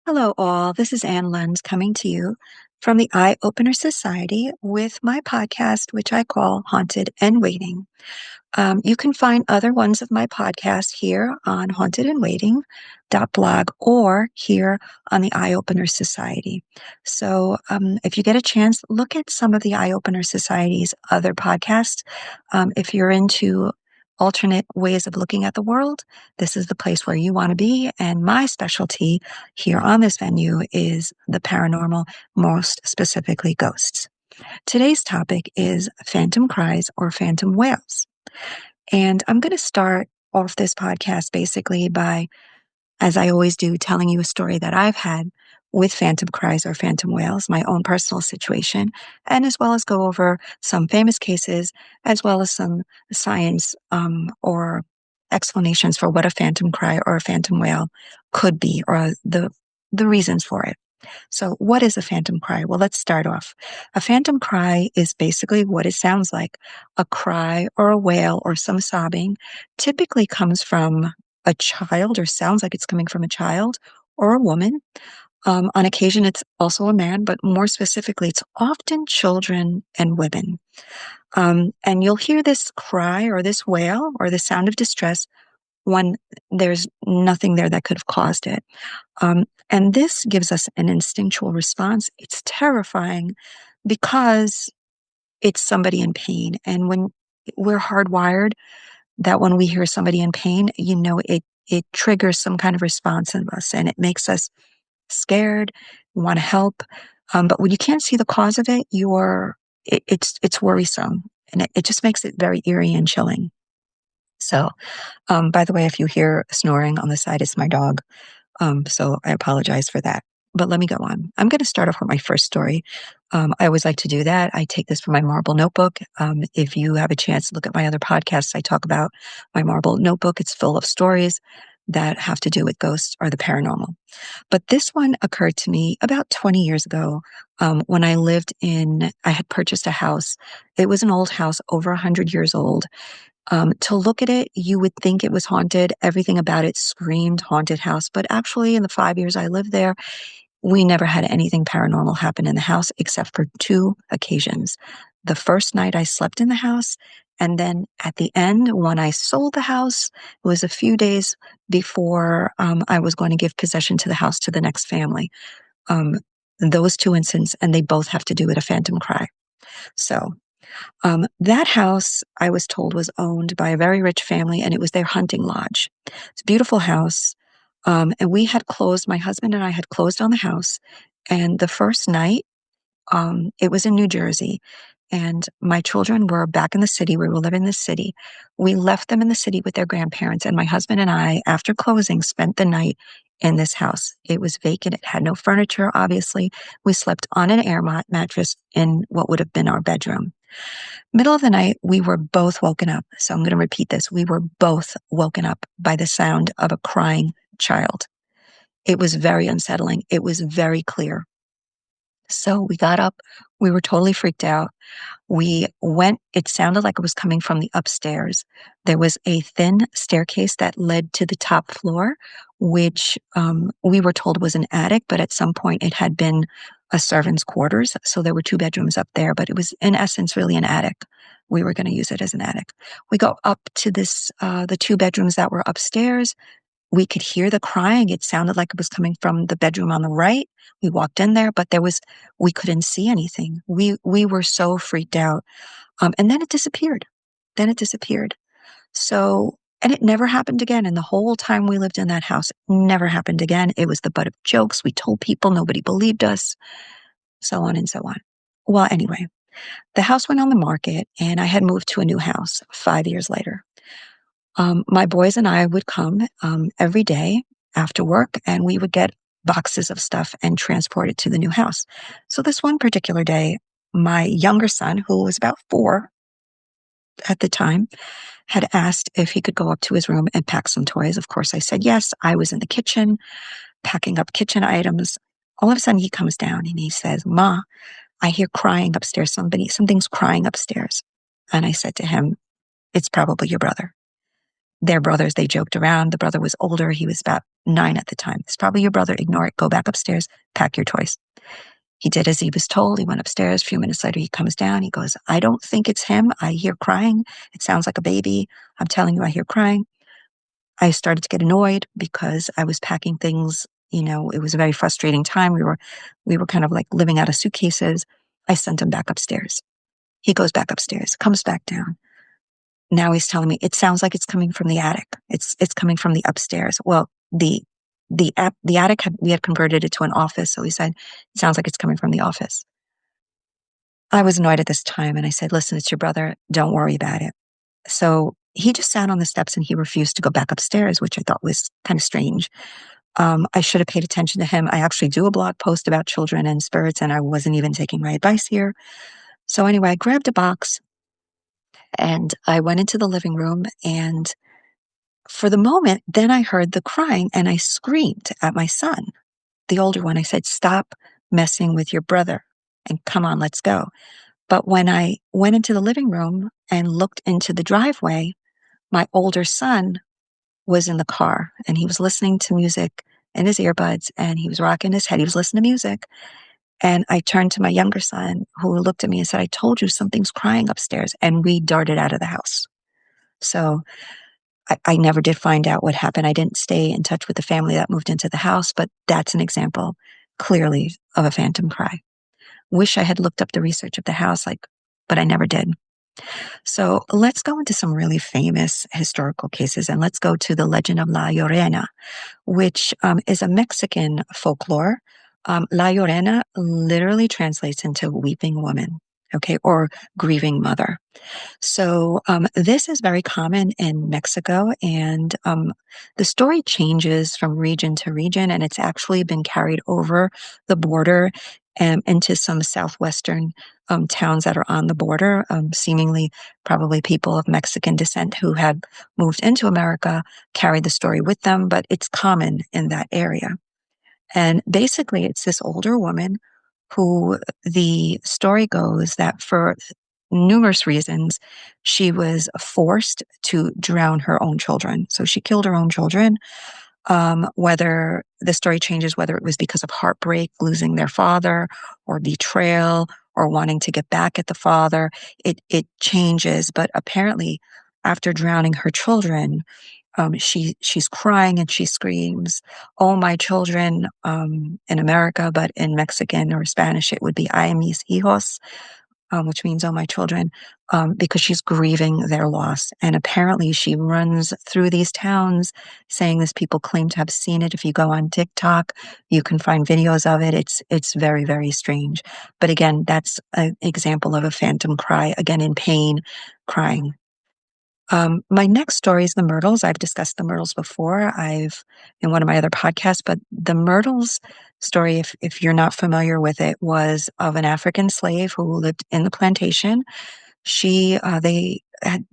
Hello, all. This is Ann Lund coming to you from the Eye Opener Society with my podcast, which I call Haunted and Waiting. You can find other ones of my podcasts here on hauntedandwaiting.blog or here on the Eye Opener Society. So if you get a chance, look at some of the Eye Opener Society's other podcasts. If you're into alternate ways of looking at the world, this is the place where you want to be. And my specialty here on this venue is the paranormal, most specifically ghosts. Today's topic is phantom cries or phantom wails. And I'm going to start off this podcast basically by, as I always do, telling you a story that I've had with phantom cries or phantom wails, my own personal situation, and as well as go over some famous cases, as well as some science or explanations for what a phantom cry or a phantom wail could be, or the reasons for it. So, what is a phantom cry? Well, let's start off. A phantom cry is basically what it sounds like. A cry or a wail or some sobbing typically comes from a child or sounds like it's coming from a child or a woman. On occasion, it's also a man, but more specifically, it's often children and women. And you'll hear this cry or this wail or the sound of distress when there's nothing there that could have caused it. And this gives us an instinctual response. It's terrifying because it's somebody in pain. And when we're hardwired that when we hear somebody in pain, it triggers some kind of response in us and it makes us scared, want to help. But when you can't see the cause of it, it's worrisome and it just makes it very eerie and chilling. So, by the way, if you hear snoring on the side, it's my dog. So I apologize for that. But let me go on. I'm going to start off with my first story. I always like to do that. I take this from my marble notebook. If you have a chance to look at my other podcasts, I talk about my marble notebook. It's full of stories that have to do with ghosts or the paranormal. But this one occurred to me about 20 years ago when I had purchased a house. It was an old house, over 100 years old. To look at it, you would think it was haunted. Everything about it screamed haunted house. But actually, in the 5 years I lived there, we never had anything paranormal happen in the house except for two occasions. The first night I slept in the house, and then at the end, when I sold the house, it was a few days before I was going to give possession to the house to the next family. Um, those two incidents, and they both have to do with a phantom cry. So that house, I was told, was owned by a very rich family, and it was their hunting lodge. It's a beautiful house. And my husband and I had closed on the house. And the first night, it was in New Jersey, and my children were back in the city. We were living in the city. We left them in the city with their grandparents, and my husband and I, after closing, spent the night in this house. It was vacant. It had no furniture, obviously. We slept on an air mattress in what would have been our bedroom. Middle of the night, we were both woken up. So I'm going to repeat this. We were both woken up by the sound of a crying child. It was very unsettling. It was very clear. So we got up. We were totally freaked out. It sounded like it was coming from the upstairs. There was a thin staircase that led to the top floor, which we were told was an attic, but at some point it had been a servant's quarters. So there were two bedrooms up there, but it was in essence really an attic. We were going to use it as an attic. We go up to the two bedrooms that were upstairs. We could hear the crying. It sounded like it was coming from the bedroom on the right. We walked in there, but we couldn't see anything. We were so freaked out. And then it disappeared. So, and it never happened again. And the whole time we lived in that house, it never happened again. It was the butt of jokes. We told people, nobody believed us, so on and so on. Well, anyway, the house went on the market and I had moved to a new house 5 years later. My boys and I would come every day after work, and we would get boxes of stuff and transport it to the new house. So this one particular day, my younger son, who was about 4 at the time, had asked if he could go up to his room and pack some toys. Of course, I said yes. I was in the kitchen packing up kitchen items. All of a sudden, he comes down and he says, "Ma, I hear crying upstairs. Something's crying upstairs." And I said to him, "It's probably your brother." They're brothers. They joked around. The brother was older. He was about 9 at the time. It's probably your brother. Ignore it. Go back upstairs. Pack your toys. He did as he was told. He went upstairs. A few minutes later, he comes down. He goes, I don't think it's him. I hear crying. It sounds like a baby. I'm telling you, I hear crying. I started to get annoyed because I was packing things. It was a very frustrating time. We were kind of like living out of suitcases. I sent him back upstairs. He goes back upstairs, comes back down. Now he's telling me it sounds like it's coming from the attic. It's coming from the upstairs. Well, the attic we had converted it to an office, so he said it sounds like it's coming from the office. I was annoyed at this time, and I said, "Listen, it's your brother. Don't worry about it." So he just sat on the steps and he refused to go back upstairs, which I thought was kind of strange. I should have paid attention to him. I actually do a blog post about children and spirits, and I wasn't even taking my advice here. So anyway, I grabbed a box and I went into the living room, and for the moment, then I heard the crying and I screamed at my son, the older one. I said, "Stop messing with your brother and come on, let's go." But when I went into the living room and looked into the driveway, my older son was in the car and he was listening to music in his earbuds and he was rocking his head. He was listening to music. And I turned to my younger son, who looked at me and said, "I told you something's crying upstairs." And we darted out of the house. So I never did find out what happened. I didn't stay in touch with the family that moved into the house, but that's an example clearly of a phantom cry. Wish I had looked up the research of the house, but I never did. So let's go into some really famous historical cases, and let's go to the legend of La Llorona, which is a Mexican folklore. La Llorona literally translates into weeping woman, okay, or grieving mother. So this is very common in Mexico, and the story changes from region to region, and it's actually been carried over the border into some southwestern towns that are on the border, seemingly probably people of Mexican descent who had moved into America carried the story with them, but it's common in that area. And basically, it's this older woman who the story goes that for numerous reasons, she was forced to drown her own children. So she killed her own children. Whether the story changes, whether it was because of heartbreak, losing their father, or betrayal, or wanting to get back at the father, it changes. But apparently, after drowning her children, she's crying and she screams, "Oh, my children," in America, but in Mexican or Spanish, it would be "Ay, mis hijos," which means, "Oh, my children," because she's grieving their loss. And apparently, she runs through these towns saying this. People claim to have seen it. If you go on TikTok, you can find videos of it. It's very, very strange. But again, that's an example of a phantom cry, again, in pain, crying. My next story is the Myrtles. I've discussed the Myrtles before. I've in one of my other podcasts, but the Myrtles story, if you're not familiar with it, was of an African slave who lived in the plantation. They had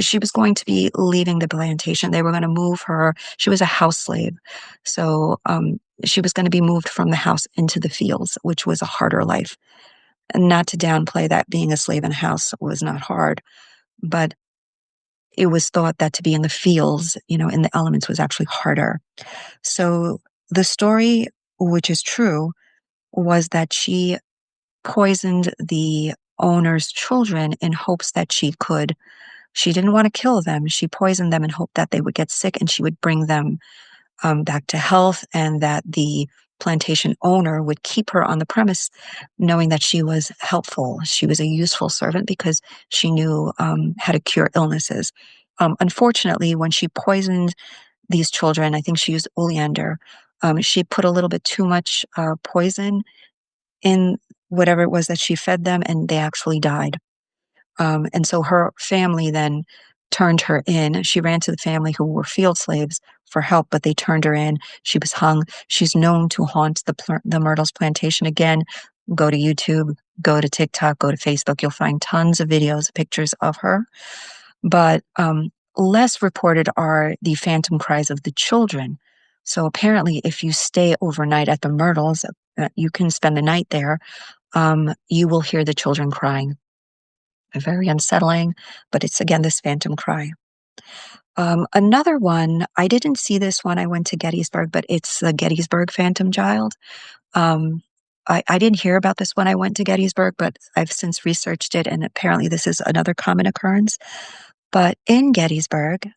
she was going to be leaving the plantation. They were going to move her. She was a house slave, so she was going to be moved from the house into the fields, which was a harder life. And not to downplay that being a slave in a house was not hard, but it was thought that to be in the fields, in the elements was actually harder. So the story, which is true, was that she poisoned the owner's children in hopes that she didn't want to kill them. She poisoned them in hope that they would get sick and she would bring them back to health, and that the plantation owner would keep her on the premise, knowing that she was helpful. She was a useful servant because she knew how to cure illnesses. Unfortunately, when she poisoned these children, I think she used oleander. She put a little bit too much poison in whatever it was that she fed them, and they actually died. And so her family then turned her in. She ran to the family who were field slaves for help, but they turned her in. She was hung. She's known to haunt the Myrtles plantation. Again, go to YouTube, go to TikTok, go to Facebook. You'll find tons of videos, pictures of her. But less reported are the phantom cries of the children. So apparently, if you stay overnight at the Myrtles, you can spend the night there. You will hear the children crying. Very unsettling, but it's again this phantom cry. Another one, I didn't see this when I went to Gettysburg, but it's the Gettysburg Phantom Child. Um, I didn't hear about this when I went to Gettysburg, but I've since researched it, and apparently this is another common occurrence. But in Gettysburg,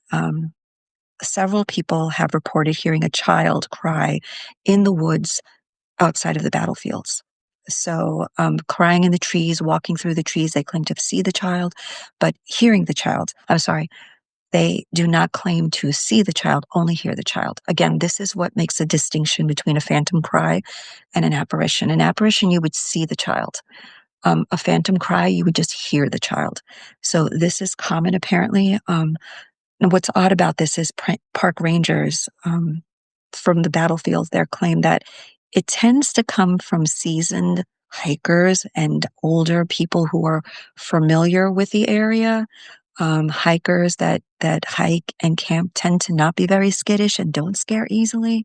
several people have reported hearing a child cry in the woods outside of the battlefields. So, crying in the trees, walking through the trees, they claim to see the child, but hearing the child, I'm sorry, they do not claim to see the child, only hear the child. Again, this is what makes a distinction between a phantom cry and an apparition. An apparition, you would see the child. A phantom cry, you would just hear the child. So this is common, apparently. And what's odd about this is park rangers from the battlefields there claim that it tends to come from seasoned hikers and older people who are familiar with the area. Hikers that hike and camp tend to not be very skittish and don't scare easily.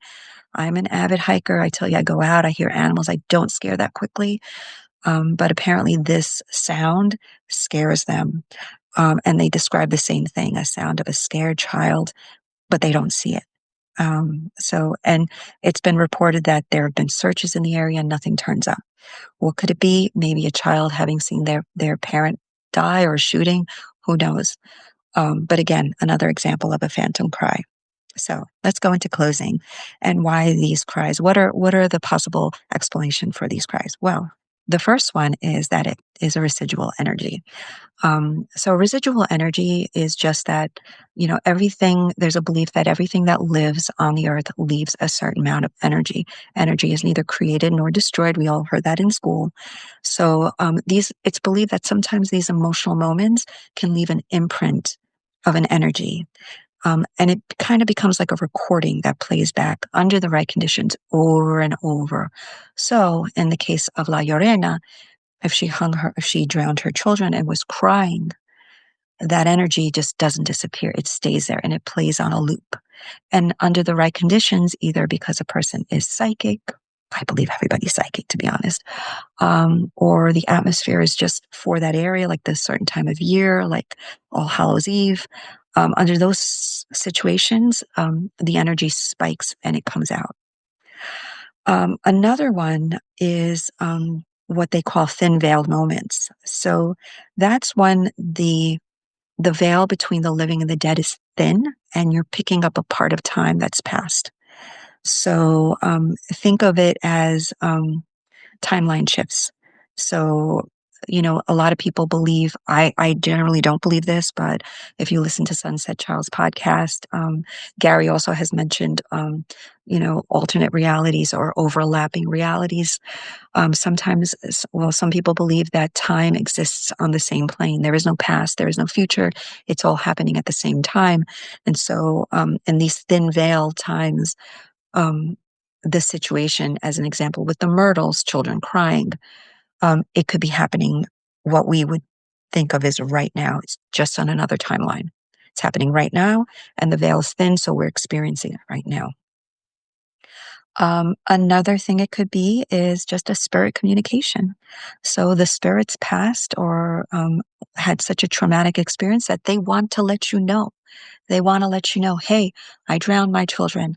I'm an avid hiker. I tell you, I go out, I hear animals, I don't scare that quickly. But apparently, this sound scares them. And they describe the same thing, a sound of a scared child, but they don't see it. And it's been reported that there have been searches in the area and nothing turns up. What could it be? Maybe a child having seen their parent die or a shooting. Who knows? But again, another example of a phantom cry. So let's go into closing and why these cries. What are the possible explanation for these cries? Well, the first one is that it is a residual energy. So residual energy is just that, there's a belief that everything that lives on the earth leaves a certain amount of energy. Energy is neither created nor destroyed. We all heard that in school. So it's believed that sometimes these emotional moments can leave an imprint of an energy. And it kind of becomes like a recording that plays back under the right conditions over and over. So in the case of La Llorena, if she drowned her children and was crying, that energy just doesn't disappear. It stays there and it plays on a loop. And under the right conditions, either because a person is psychic, I believe everybody's psychic, to be honest, or the atmosphere is just for that area, like this certain time of year, like All Hallows Eve. Under those situations, the energy spikes and it comes out. Another one is what they call thin veiled moments. So that's when the veil between the living and the dead is thin, and you're picking up a part of time that's passed. So think of it as timeline shifts. So, a lot of people believe, I generally don't believe this, but if you listen to Sunset Child's podcast, Gary also has mentioned, alternate realities or overlapping realities. Sometimes, well, some people believe that time exists on the same plane. There is no past, there is no future. It's all happening at the same time. And so, in these thin veil times, um, this situation, as an example, with the Myrtles, children crying, it could be happening what we would think of as right now. It's just on another timeline. It's happening right now, and the veil is thin, so we're experiencing it right now. Another thing it could be is just a spirit communication. So the spirits passed or had such a traumatic experience that they want to let you know. They want to let you know, hey, I drowned my children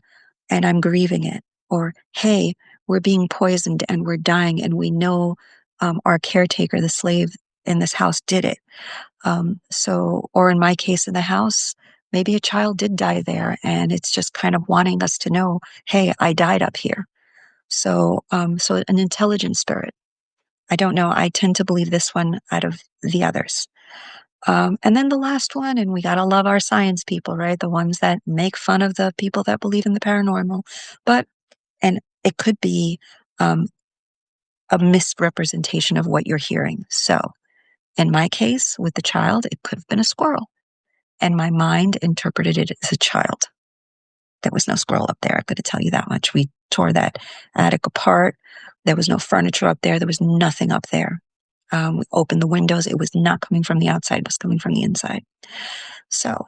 and I'm grieving it. Or, hey, we're being poisoned and we're dying and we know our caretaker, the slave in this house, did it. Or in my case in the house, maybe a child did die there and it's just kind of wanting us to know, hey, I died up here. So an intelligent spirit. I don't know. I tend to believe this one out of the others. And then the last one, and we gotta love our science people, right? The ones that make fun of the people that believe in the paranormal. And it could be um, a misrepresentation of what you're hearing. So in my case, with the child, it could have been a squirrel. And my mind interpreted it as a child. There was no squirrel up there. I could tell you that much. We tore that attic apart. There was no furniture up there. There was nothing up there. We opened the windows. It was not coming from the outside. It was coming from the inside. So,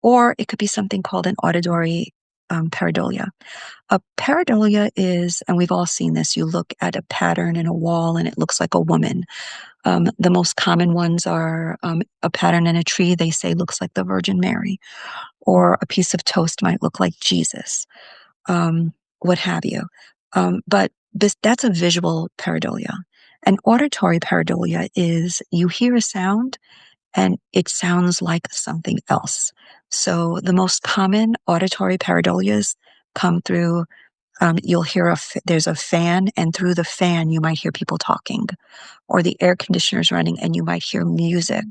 or it could be something called an auditory pareidolia. A pareidolia is, and we've all seen this, you look at a pattern in a wall and it looks like a woman. The most common ones are a pattern in a tree, they say looks like the Virgin Mary, or a piece of toast might look like Jesus, what have you. But that's a visual pareidolia. An auditory pareidolia is you hear a sound and it sounds like something else. So the most common auditory pareidolias come through, you'll hear there's a fan, and through the fan you might hear people talking, or the air conditioner's running and you might hear music.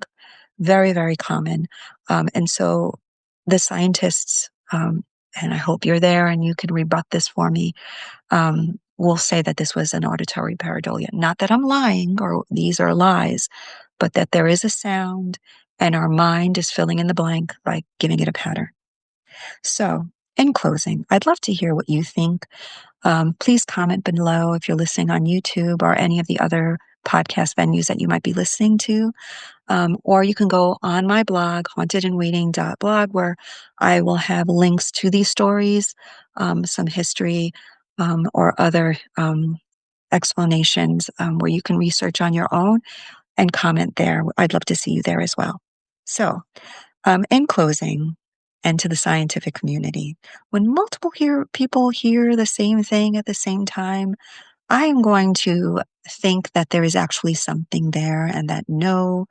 Very, very common. And so the scientists, and I hope you're there and you can rebut this for me, will say that this was an auditory pareidolia. Not that I'm lying or these are lies, but that there is a sound and our mind is filling in the blank by giving it a pattern. So, in closing, I'd love to hear what you think. Please comment below if you're listening on YouTube or any of the other podcast venues that you might be listening to. Or you can go on my blog, hauntedandwaiting.blog, where I will have links to these stories, some history, or other explanations where you can research on your own and comment there. I'd love to see you there as well. So, in closing, and to the scientific community, when multiple people hear the same thing at the same time, I am going to think that there is actually something there and that no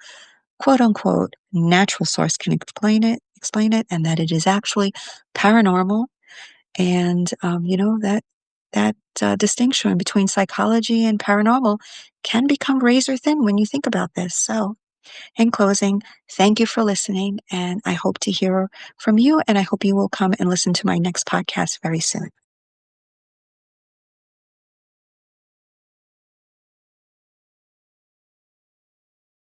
quote unquote natural source can explain it, and that it is actually paranormal. And that distinction between psychology and paranormal can become razor thin when you think about this. So, in closing, thank you for listening, and I hope to hear from you, and I hope you will come and listen to my next podcast very soon.